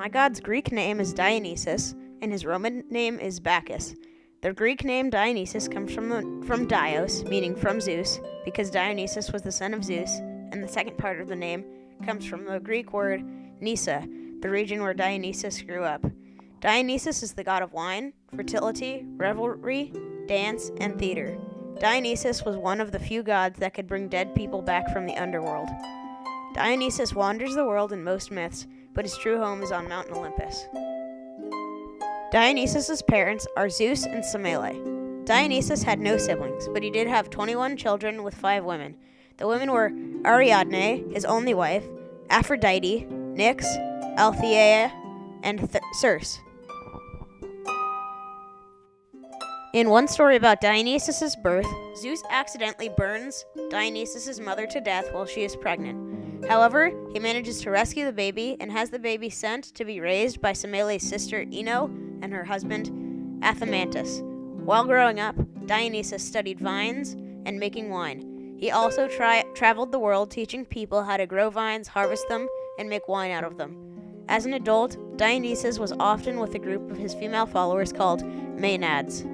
My god's Greek name is Dionysus, and his Roman name is Bacchus. The Greek name Dionysus comes from Dios, meaning from Zeus, because Dionysus was the son of Zeus, and the second part of the name comes from the Greek word Nysa, the region where Dionysus grew up. Dionysus is the god of wine, fertility, revelry, dance, and theater. Dionysus was one of the few gods that could bring dead people back from the underworld. Dionysus wanders the world in most myths, but his true home is on Mount Olympus. Dionysus' parents are Zeus and Semele. Dionysus had no siblings, but he did have 21 children with 5 women. The women were Ariadne, his only wife, Aphrodite, Nyx, Althea, and Circe. In one story about Dionysus' birth, Zeus accidentally burns Dionysus' mother to death while she is pregnant. However, he manages to rescue the baby and has the baby sent to be raised by Semele's sister Ino and her husband Athamantus. While growing up, Dionysus studied vines and making wine. He also traveled the world teaching people how to grow vines, harvest them, and make wine out of them. As an adult, Dionysus was often with a group of his female followers called Maenads.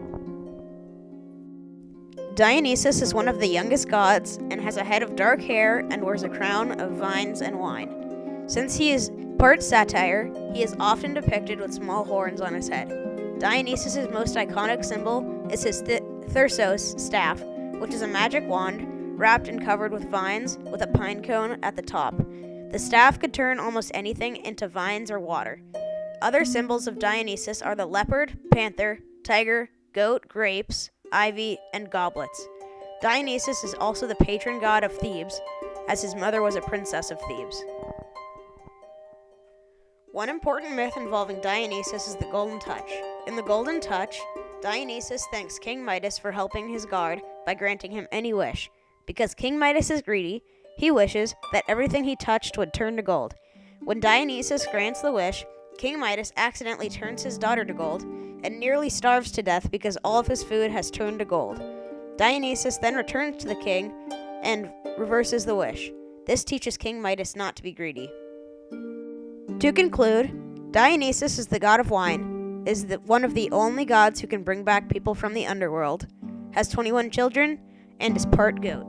Dionysus is one of the youngest gods and has a head of dark hair and wears a crown of vines and wine. Since he is part satyr, he is often depicted with small horns on his head. Dionysus' most iconic symbol is his thyrsos staff, which is a magic wand wrapped and covered with vines with a pine cone at the top. The staff could turn almost anything into vines or water. Other symbols of Dionysus are the leopard, panther, tiger, goat, grapes, ivy, and goblets. Dionysus is also the patron god of Thebes, as his mother was a princess of Thebes. One important myth involving Dionysus is the Golden Touch. In the Golden Touch, Dionysus thanks King Midas for helping his god by granting him any wish. Because King Midas is greedy, he wishes that everything he touched would turn to gold. When Dionysus grants the wish, King Midas accidentally turns his daughter to gold and nearly starves to death because all of his food has turned to gold. Dionysus then returns to the king and reverses the wish. This teaches King Midas not to be greedy. To conclude, Dionysus is the god of wine, is one of the only gods who can bring back people from the underworld, has 21 children, and is part goat.